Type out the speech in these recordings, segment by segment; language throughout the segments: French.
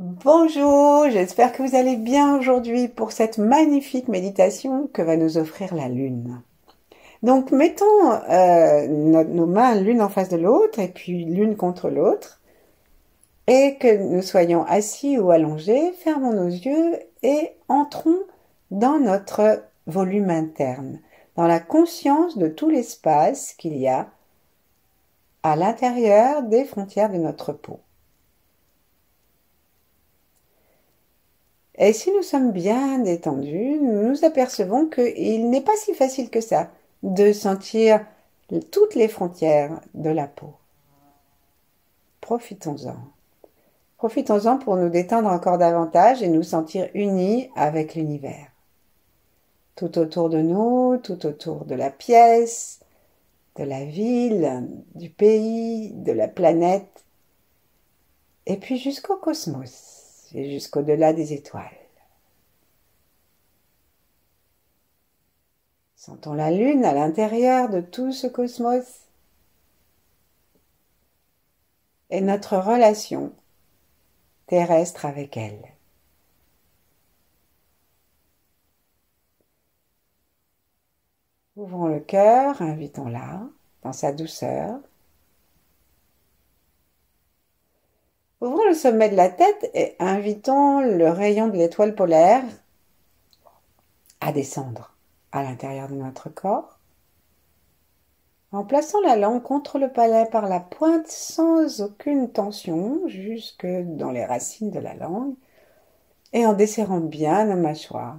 Bonjour, j'espère que vous allez bien aujourd'hui pour cette magnifique méditation que va nous offrir la Lune. Donc mettons nos mains l'une en face de l'autre et puis l'une contre l'autre et que nous soyons assis ou allongés, fermons nos yeux et entrons dans notre volume interne, dans la conscience de tout l'espace qu'il y a à l'intérieur des frontières de notre peau. Et si nous sommes bien détendus, nous nous apercevons qu'il n'est pas si facile que ça de sentir toutes les frontières de la peau. Profitons-en. Profitons-en pour nous détendre encore davantage et nous sentir unis avec l'univers. Tout autour de nous, tout autour de la pièce, de la ville, du pays, de la planète, et puis jusqu'au cosmos et jusqu'au-delà des étoiles. Sentons la Lune à l'intérieur de tout ce cosmos et notre relation terrestre avec elle. Ouvrons le cœur, invitons-la dans sa douceur. Ouvrons le sommet de la tête et invitons le rayon de l'étoile polaire à descendre à l'intérieur de notre corps, en plaçant la langue contre le palais par la pointe sans aucune tension, jusque dans les racines de la langue, et en desserrant bien nos mâchoires,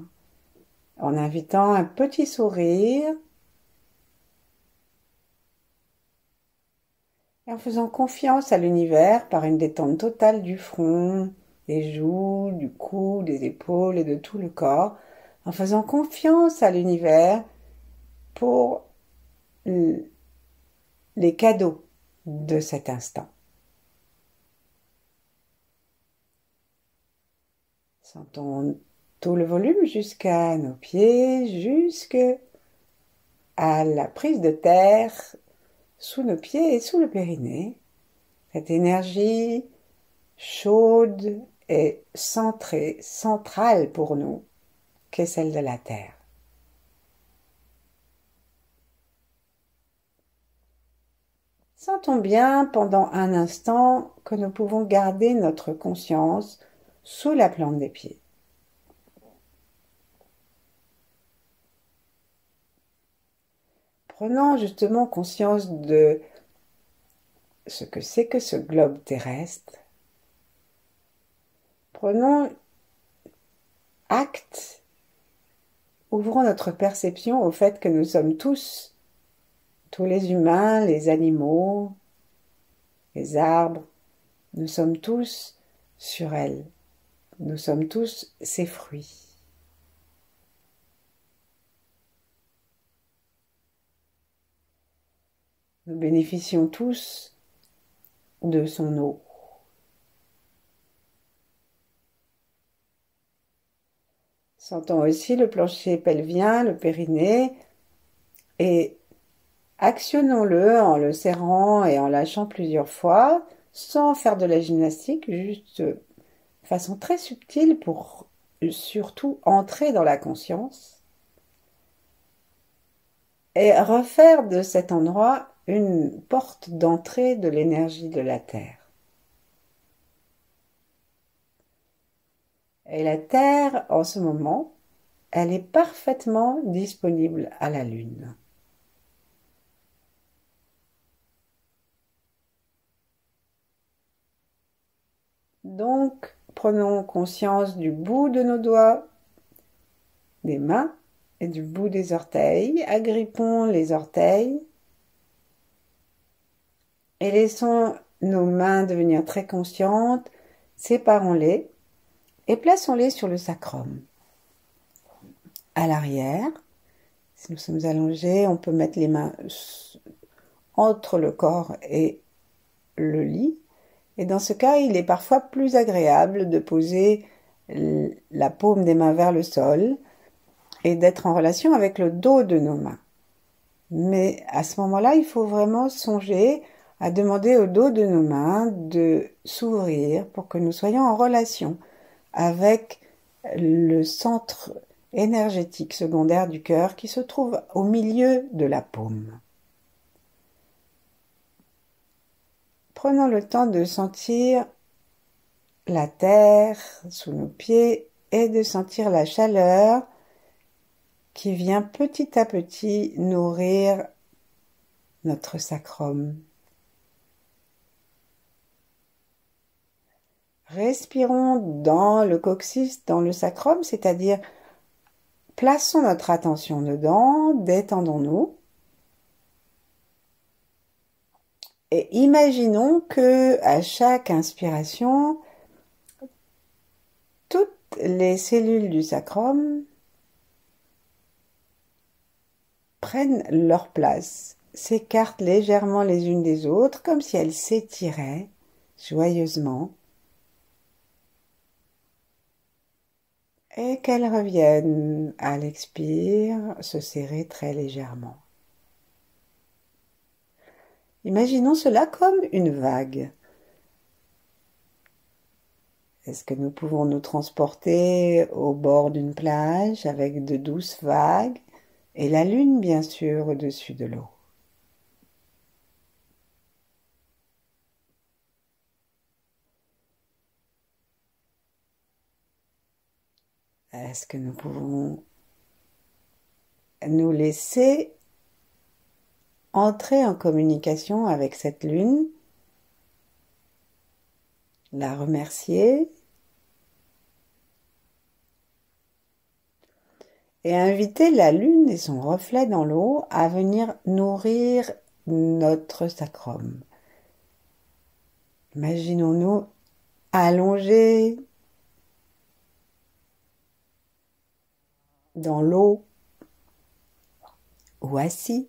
en invitant un petit sourire, et en faisant confiance à l'univers par une détente totale du front, des joues, du cou, des épaules et de tout le corps, en faisant confiance à l'univers pour les cadeaux de cet instant. Sentons tout le volume jusqu'à nos pieds, jusqu'à la prise de terre sous nos pieds et sous le périnée. Cette énergie chaude et centrée, centrale pour nous, qu'est celle de la terre. Sentons bien pendant un instant que nous pouvons garder notre conscience sous la plante des pieds. Prenons justement conscience de ce que c'est que ce globe terrestre. Prenons acte, ouvrons notre perception au fait que nous sommes tous les humains, les animaux, les arbres, nous sommes tous sur elle. Nous sommes tous ses fruits. Nous bénéficions tous de son eau. Sentons aussi le plancher pelvien, le périnée, et actionnons-le en le serrant et en lâchant plusieurs fois, sans faire de la gymnastique, juste de façon très subtile pour surtout entrer dans la conscience et refaire de cet endroit une porte d'entrée de l'énergie de la Terre. Et la Terre, en ce moment, elle est parfaitement disponible à la Lune. Donc, prenons conscience du bout de nos doigts, des mains et du bout des orteils. Agrippons les orteils et laissons nos mains devenir très conscientes. Séparons-les et plaçons-les sur le sacrum. À l'arrière, si nous sommes allongés, on peut mettre les mains entre le corps et le lit. Et dans ce cas, il est parfois plus agréable de poser la paume des mains vers le sol et d'être en relation avec le dos de nos mains. Mais à ce moment-là, il faut vraiment songer à demander au dos de nos mains de s'ouvrir pour que nous soyons en relation avec le centre énergétique secondaire du cœur qui se trouve au milieu de la paume. Prenons le temps de sentir la terre sous nos pieds et de sentir la chaleur qui vient petit à petit nourrir notre sacrum. Respirons dans le coccyx, dans le sacrum, c'est-à-dire plaçons notre attention dedans, détendons-nous et imaginons que à chaque inspiration, toutes les cellules du sacrum prennent leur place, s'écartent légèrement les unes des autres, comme si elles s'étiraient joyeusement, et qu'elles reviennent à l'expire se serrer très légèrement. Imaginons cela comme une vague. Est-ce que nous pouvons nous transporter au bord d'une plage avec de douces vagues et la lune bien sûr au-dessus de l'eau? Est-ce que nous pouvons nous laisser entrer en communication avec cette lune, la remercier et inviter la lune et son reflet dans l'eau à venir nourrir notre sacrum. Imaginons-nous allongés dans l'eau ou assis.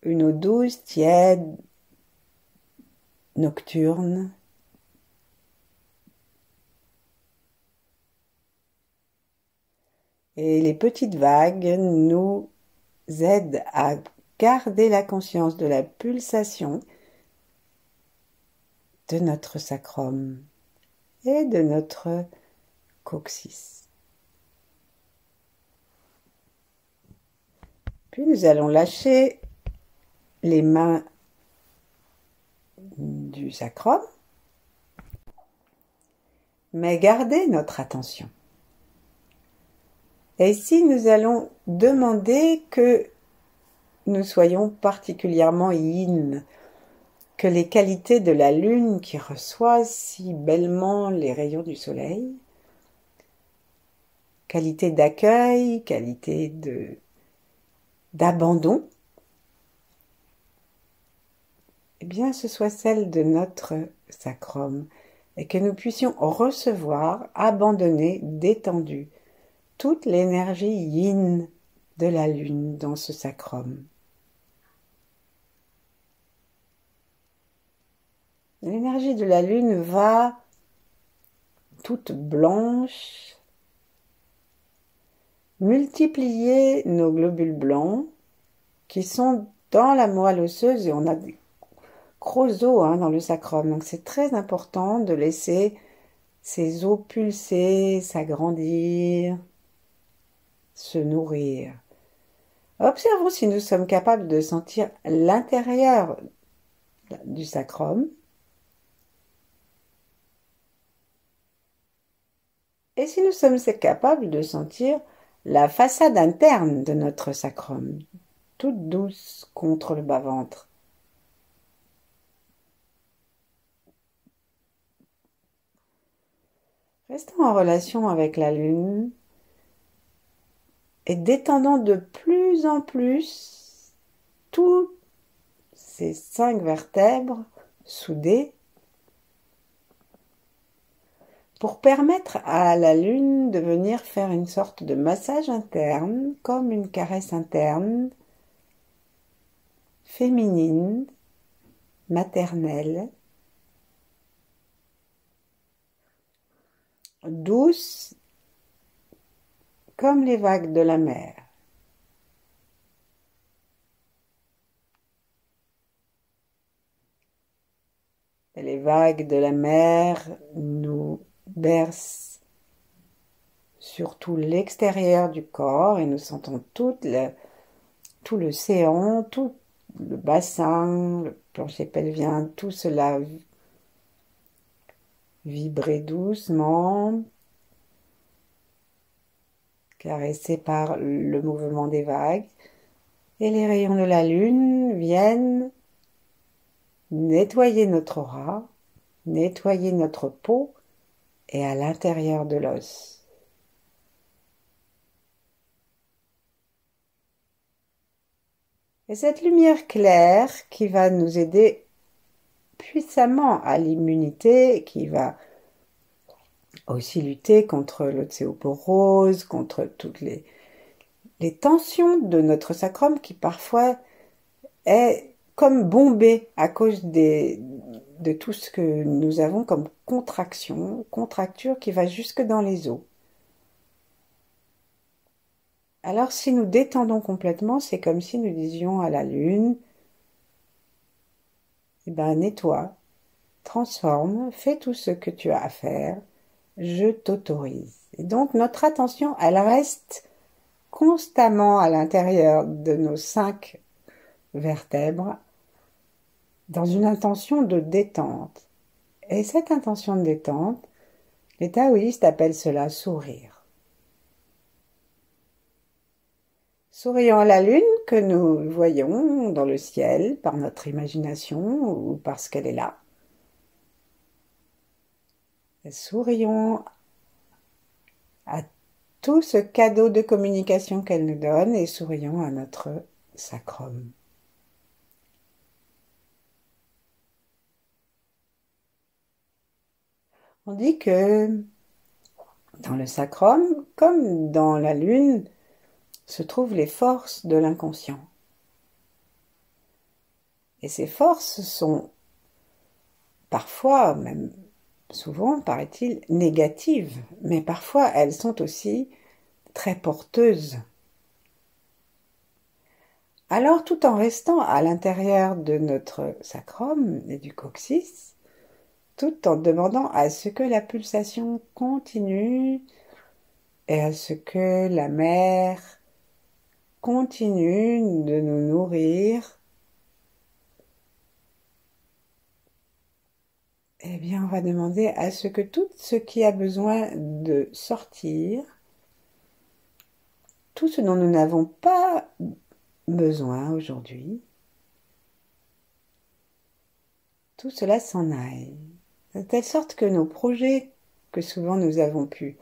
Une eau douce, tiède, nocturne. Et les petites vagues nous aident à garder la conscience de la pulsation de notre sacrum et de notre coccyx. Puis nous allons lâcher les mains du sacrum, mais garder notre attention. Et ici, nous allons demander que nous soyons particulièrement yin, que les qualités de la lune qui reçoit si bellement les rayons du soleil, qualité d'accueil, qualité d'abandon, eh bien, ce soit celle de notre sacrum et que nous puissions recevoir, abandonner, détendu, toute l'énergie yin de la lune dans ce sacrum. L'énergie de la lune va toute blanche multiplier nos globules blancs qui sont dans la moelle osseuse et on a des gros os dans le sacrum. Donc c'est très important de laisser ces os pulser, s'agrandir, se nourrir. Observons si nous sommes capables de sentir l'intérieur du sacrum. Et si nous sommes capables de sentir la façade interne de notre sacrum, toute douce contre le bas-ventre. Restons en relation avec la lune et détendons de plus en plus toutes ces 5 vertèbres soudées pour permettre à la lune de venir faire une sorte de massage interne, comme une caresse interne, féminine, maternelle, douce, comme les vagues de la mer. Et les vagues de la mer nous bercent sur tout l'extérieur du corps et nous sentons tout l'océan, tout le bassin, le plancher pelvien, tout cela vibrer doucement, caressé par le mouvement des vagues. Et les rayons de la lune viennent nettoyer notre aura, nettoyer notre peau et à l'intérieur de l'os. Et cette lumière claire qui va nous aider puissamment à l'immunité, qui va aussi lutter contre l'ostéoporose, contre toutes les tensions de notre sacrum qui parfois est comme bombé à cause de tout ce que nous avons comme contracture qui va jusque dans les os. Alors si nous détendons complètement, c'est comme si nous disions à la lune, eh ben nettoie, transforme, fais tout ce que tu as à faire, je t'autorise. Et donc notre attention, elle reste constamment à l'intérieur de nos 5 vertèbres dans une intention de détente. Et cette intention de détente, les taoïstes appellent cela sourire. Souriant à la lune que nous voyons dans le ciel par notre imagination ou parce qu'elle est là. Sourions à tout ce cadeau de communication qu'elle nous donne et sourions à notre sacrum. On dit que dans le sacrum, comme dans la lune, se trouvent les forces de l'inconscient. Et ces forces sont parfois, même souvent, paraît-il, négatives, mais parfois elles sont aussi très porteuses. Alors, tout en restant à l'intérieur de notre sacrum et du coccyx, tout en demandant à ce que la pulsation continue et à ce que la mer continue de nous nourrir, eh bien, on va demander à ce que tout ce qui a besoin de sortir, tout ce dont nous n'avons pas besoin aujourd'hui, tout cela s'en aille. De telle sorte que nos projets que souvent nous avons pu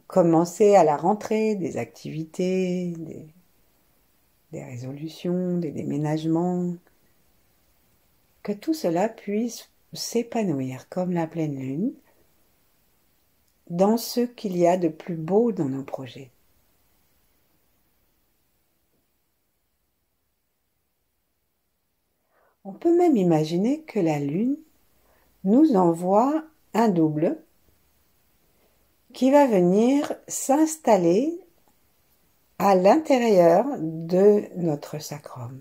commencer à la rentrée, des activités, des résolutions, des déménagements, que tout cela puisse s'épanouir comme la pleine lune dans ce qu'il y a de plus beau dans nos projets. On peut même imaginer que la lune nous envoie un double qui va venir s'installer à l'intérieur de notre sacrum.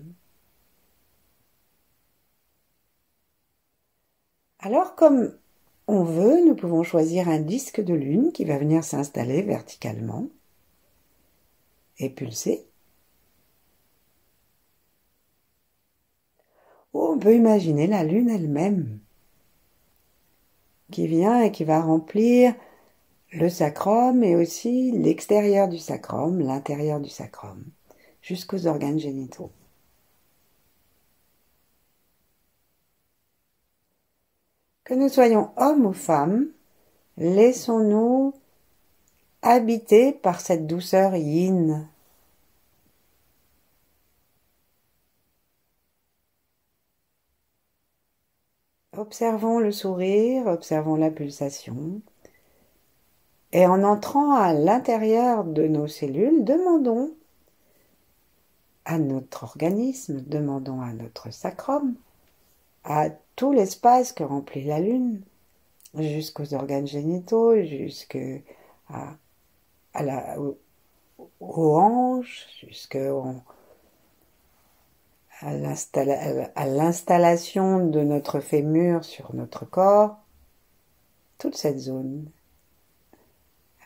Alors, comme on veut, nous pouvons choisir un disque de lune qui va venir s'installer verticalement et pulser. Ou on peut imaginer la lune elle-même qui vient et qui va remplir le sacrum et aussi l'extérieur du sacrum, l'intérieur du sacrum, jusqu'aux organes génitaux. Que nous soyons hommes ou femmes, laissons-nous habiter par cette douceur yin. Observons le sourire, observons la pulsation. Et en entrant à l'intérieur de nos cellules, demandons à notre organisme, demandons à notre sacrum, à tout l'espace que remplit la lune, jusqu'aux organes génitaux, aux hanches, à l'installation de notre fémur sur notre corps, toute cette zone,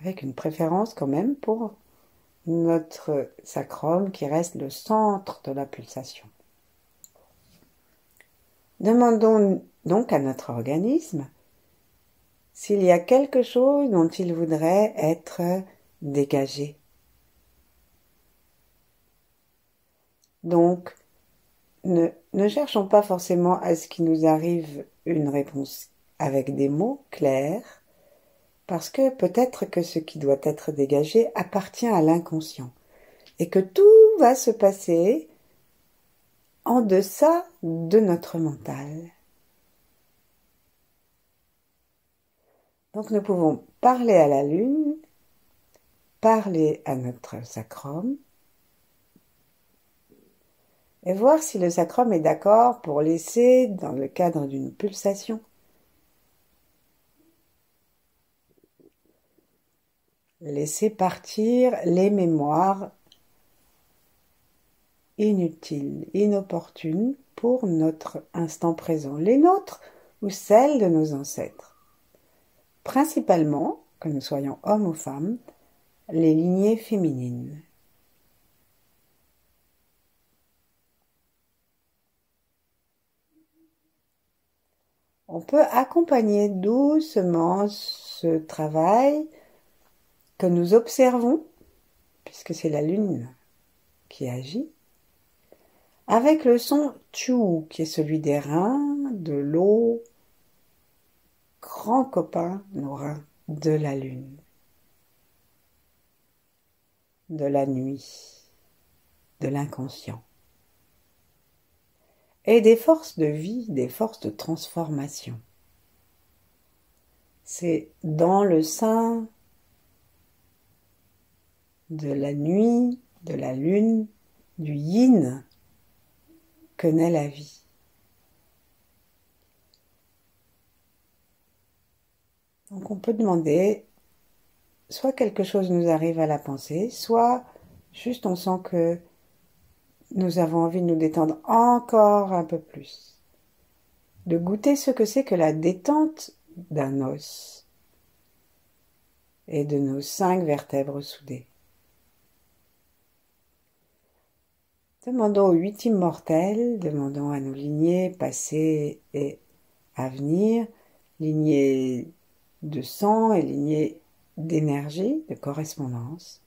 avec une préférence quand même pour notre sacrum qui reste le centre de la pulsation. Demandons donc à notre organisme s'il y a quelque chose dont il voudrait être dégagé. Donc, ne cherchons pas forcément à ce qu'il nous arrive une réponse avec des mots clairs, parce que peut-être que ce qui doit être dégagé appartient à l'inconscient, et que tout va se passer en deçà de notre mental. Donc nous pouvons parler à la lune, parler à notre sacrum, et voir si le sacrum est d'accord pour laisser, dans le cadre d'une pulsation, laisser partir les mémoires inutiles, inopportunes pour notre instant présent, les nôtres ou celles de nos ancêtres. Principalement, que nous soyons hommes ou femmes, les lignées féminines. On peut accompagner doucement ce travail que nous observons, puisque c'est la lune qui agit, avec le son tchou, qui est celui des reins, de l'eau, grand copain, nos reins, de la lune, de la nuit, de l'inconscient, et des forces de vie, des forces de transformation. C'est dans le sein de la nuit, de la lune, du yin, que naît la vie. Donc on peut demander, soit quelque chose nous arrive à la pensée, soit juste on sent que nous avons envie de nous détendre encore un peu plus. De goûter ce que c'est que la détente d'un os et de nos 5 vertèbres soudées. Demandons aux 8 immortels, demandons à nos lignées passées et à venir, lignées de sang et lignées d'énergie, de correspondance.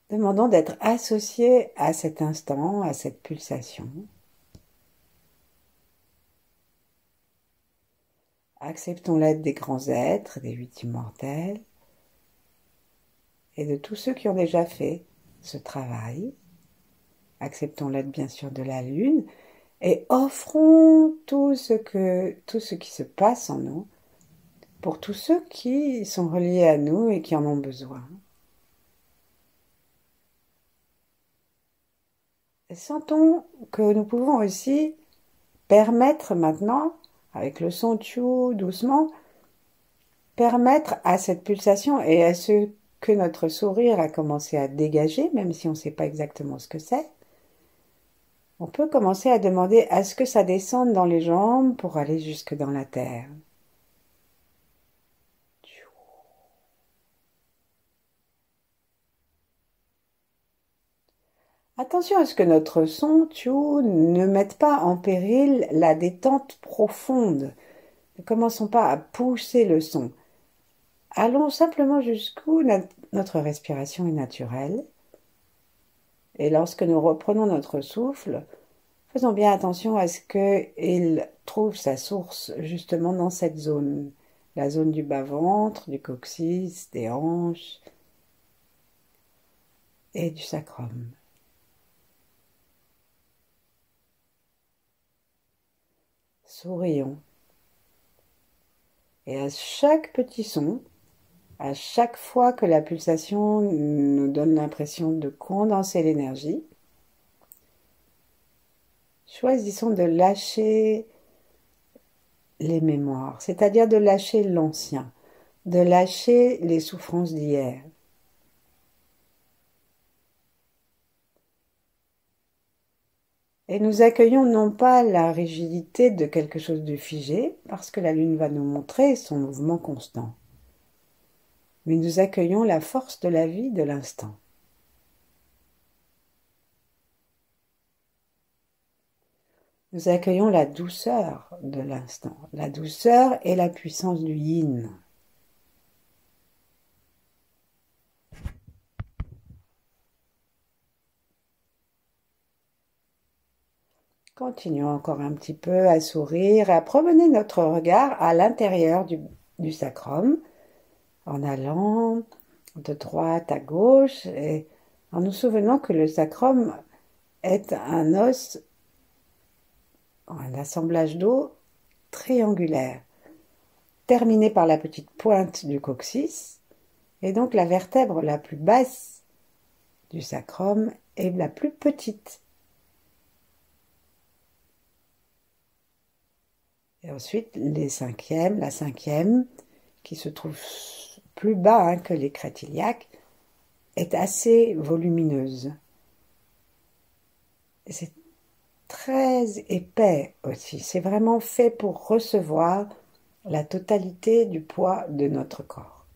Demandons d'être associés à cet instant, à cette pulsation. Acceptons l'aide des grands êtres, des 8 immortels, et de tous ceux qui ont déjà fait ce travail. Acceptons l'aide bien sûr de la lune, et offrons tout ce qui se passe en nous pour tous ceux qui sont reliés à nous et qui en ont besoin. Et sentons que nous pouvons aussi permettre maintenant, avec le son tchou doucement, permettre à cette pulsation et à ce que notre sourire a commencé à dégager, même si on ne sait pas exactement ce que c'est, on peut commencer à demander à ce que ça descende dans les jambes pour aller jusque dans la terre. Attention à ce que notre son tchou ne mette pas en péril la détente profonde. Ne commençons pas à pousser le son. Allons simplement jusqu'où notre respiration est naturelle. Et lorsque nous reprenons notre souffle, faisons bien attention à ce qu'il trouve sa source justement dans cette zone. La zone du bas-ventre, du coccyx, des hanches et du sacrum. Sourions. Et à chaque petit son, à chaque fois que la pulsation nous donne l'impression de condenser l'énergie, choisissons de lâcher les mémoires, c'est-à-dire de lâcher l'ancien, de lâcher les souffrances d'hier. Et nous accueillons non pas la rigidité de quelque chose de figé, parce que la Lune va nous montrer son mouvement constant, mais nous accueillons la force de la vie de l'instant. Nous accueillons la douceur de l'instant, la douceur et la puissance du yin. Continuons encore un petit peu à sourire et à promener notre regard à l'intérieur du sacrum, en allant de droite à gauche et en nous souvenant que le sacrum est un os, un assemblage d'os triangulaire, terminé par la petite pointe du coccyx, et donc la vertèbre la plus basse du sacrum est la plus petite. Et ensuite, la cinquième, qui se trouve plus bas que les crêtes iliaques, est assez volumineuse. Et c'est très épais aussi. C'est vraiment fait pour recevoir la totalité du poids de notre corps,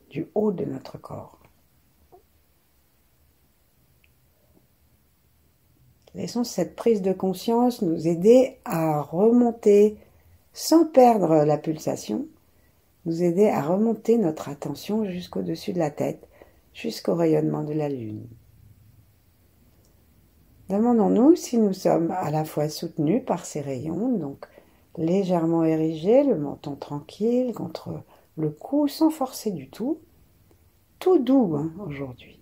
du haut de notre corps. Laissons cette prise de conscience nous aider à remonter, sans perdre la pulsation, nous aider à remonter notre attention jusqu'au-dessus de la tête, jusqu'au rayonnement de la Lune. Demandons-nous si nous sommes à la fois soutenus par ces rayons, donc légèrement érigés, le menton tranquille contre le cou sans forcer du tout doux aujourd'hui.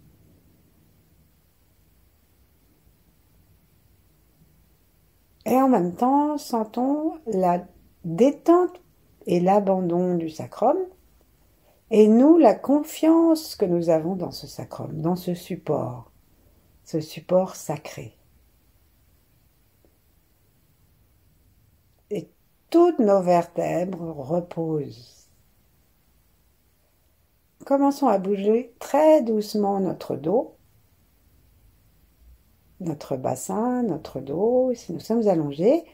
Et en même temps, sentons la détente et l'abandon du sacrum, et nous, la confiance que nous avons dans ce sacrum, dans ce support sacré. Et toutes nos vertèbres reposent. Commençons à bouger très doucement notre dos, notre bassin, notre dos. Si nous sommes allongés,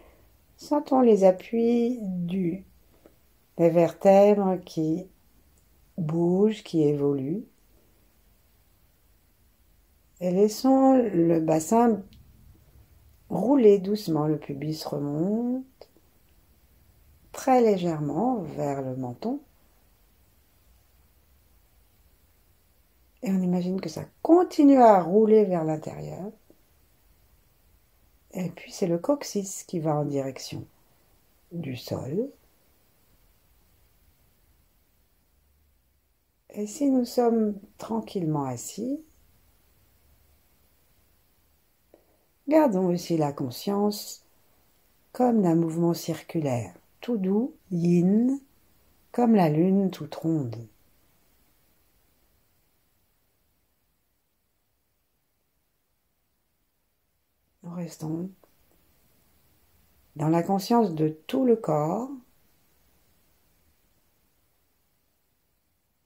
sentons les appuis des vertèbres qui bougent, qui évoluent. Et laissons le bassin rouler doucement. Le pubis remonte très légèrement vers le menton. Et on imagine que ça continue à rouler vers l'intérieur. Et puis c'est le coccyx qui va en direction du sol. Et si nous sommes tranquillement assis, gardons aussi la conscience comme d'un mouvement circulaire, tout doux, yin, comme la lune toute ronde. Nous restons dans la conscience de tout le corps.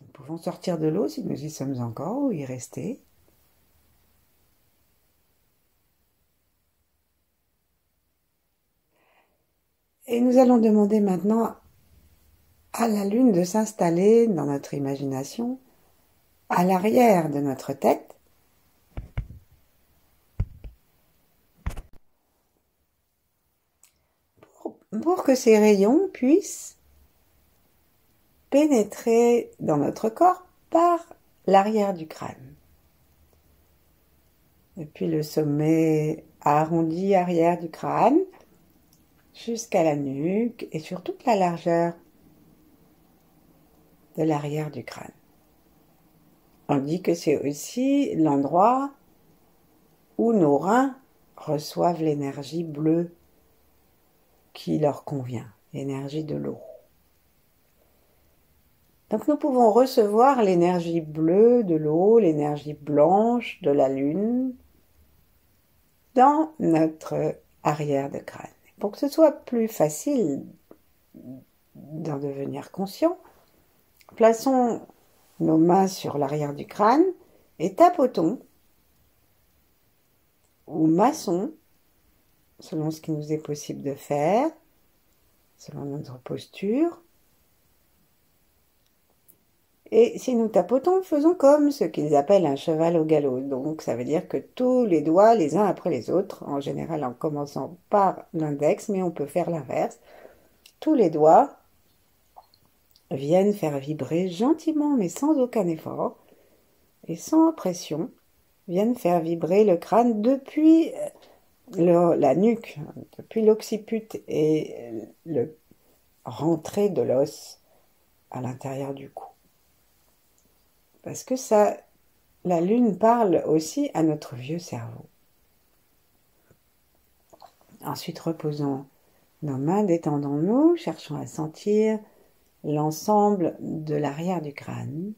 Nous pouvons sortir de l'eau si nous y sommes encore ou y rester. Et nous allons demander maintenant à la lune de s'installer dans notre imagination à l'arrière de notre tête, pour que ces rayons puissent pénétrer dans notre corps par l'arrière du crâne. Depuis le sommet arrondi arrière du crâne jusqu'à la nuque et sur toute la largeur de l'arrière du crâne. On dit que c'est aussi l'endroit où nos reins reçoivent l'énergie bleue qui leur convient, l'énergie de l'eau. Donc nous pouvons recevoir l'énergie bleue de l'eau, l'énergie blanche de la lune dans notre arrière de crâne. Pour que ce soit plus facile d'en devenir conscient, plaçons nos mains sur l'arrière du crâne et tapotons ou maçon, selon ce qui nous est possible de faire, selon notre posture. Et si nous tapotons, faisons comme ce qu'ils appellent un cheval au galop. Donc ça veut dire que tous les doigts, les uns après les autres, en général en commençant par l'index, mais on peut faire l'inverse. Tous les doigts viennent faire vibrer gentiment, mais sans aucun effort, et sans pression, viennent faire vibrer le crâne depuis la nuque, depuis l'occiput et le rentrée de l'os à l'intérieur du cou. Parce que ça, la lune parle aussi à notre vieux cerveau. Ensuite, reposons nos mains, détendons-nous, cherchons à sentir l'ensemble de l'arrière du crâne,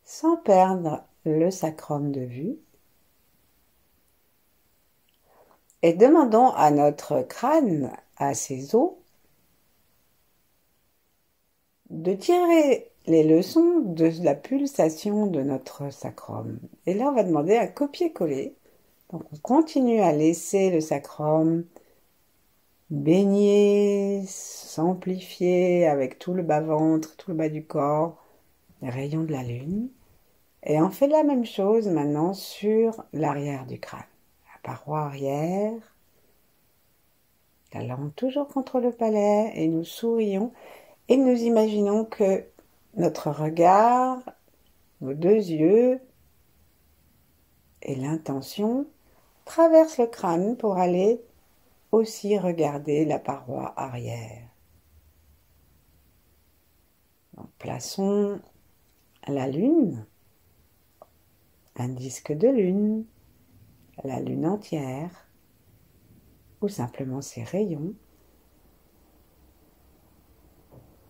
sans perdre le sacrum de vue. Et demandons à notre crâne, à ses os, de tirer les leçons de la pulsation de notre sacrum. Et là, on va demander un copier-coller. Donc, on continue à laisser le sacrum baigner, s'amplifier avec tout le bas-ventre, tout le bas du corps, les rayons de la lune. Et on fait la même chose maintenant sur l'arrière du crâne. La paroi arrière, la langue toujours contre le palais, et nous sourions. Et nous imaginons que notre regard, nos deux yeux et l'intention traversent le crâne pour aller aussi regarder la paroi arrière. Donc, plaçons la lune, un disque de lune, la lune entière, ou simplement ses rayons,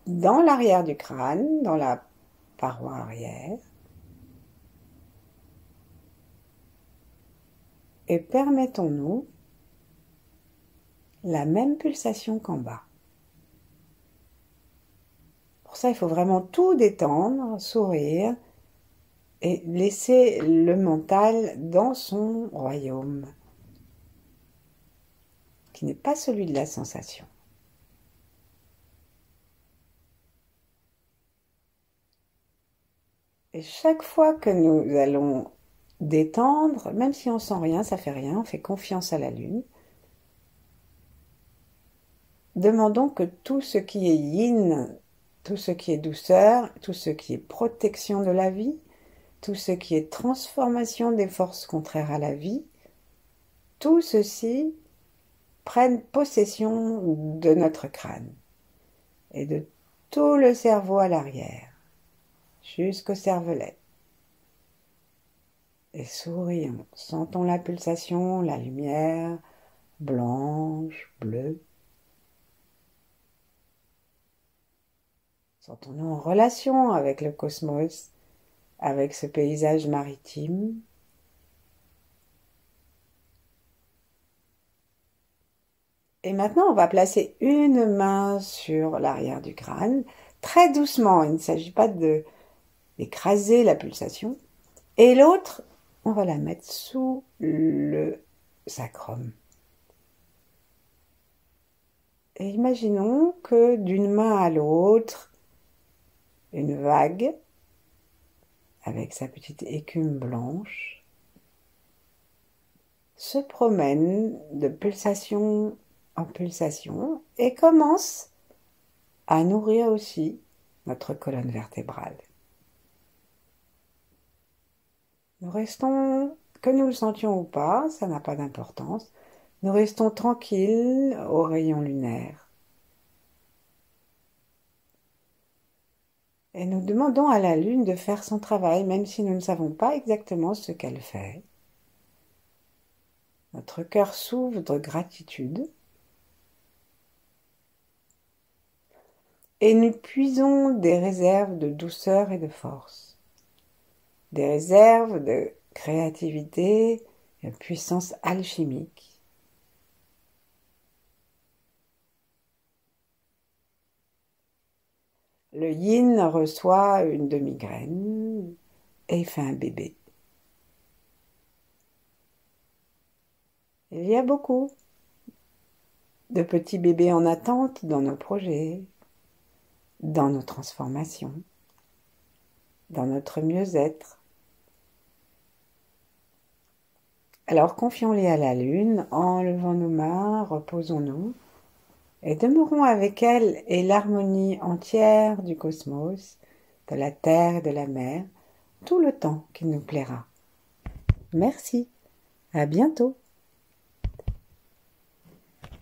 dans l'arrière du crâne, dans la paroi arrière, et permettons-nous la même pulsation qu'en bas. Pour ça, il faut vraiment tout détendre, sourire, et laisser le mental dans son royaume, qui n'est pas celui de la sensation. Et chaque fois que nous allons détendre, même si on sent rien, ça fait rien, on fait confiance à la lune. Demandons que tout ce qui est yin, tout ce qui est douceur, tout ce qui est protection de la vie, tout ce qui est transformation des forces contraires à la vie, tout ceci prenne possession de notre crâne et de tout le cerveau à l'arrière, jusqu'au cervelet. Et sourions, sentons la pulsation, la lumière, blanche, bleue. Sentons-nous en relation avec le cosmos, avec ce paysage maritime. Et maintenant, on va placer une main sur l'arrière du crâne, très doucement, il ne s'agit pas d'écraser la pulsation. Et l'autre, on va la mettre sous le sacrum. Et imaginons que d'une main à l'autre, une vague, avec sa petite écume blanche, se promène de pulsation en pulsation et commence à nourrir aussi notre colonne vertébrale. Nous restons, que nous le sentions ou pas, ça n'a pas d'importance, nous restons tranquilles au rayon lunaire. Et nous demandons à la lune de faire son travail, même si nous ne savons pas exactement ce qu'elle fait. Notre cœur s'ouvre de gratitude. Et nous puisons des réserves de douceur et de force. Des réserves de créativité et de puissance alchimique. Le yin reçoit une demi-graine et il fait un bébé. Il y a beaucoup de petits bébés en attente dans nos projets, dans nos transformations, dans notre mieux-être. Alors confions-les à la lune, enlevons nos mains, reposons-nous et demeurons avec elle et l'harmonie entière du cosmos, de la terre et de la mer, tout le temps qu'il nous plaira. Merci, à bientôt.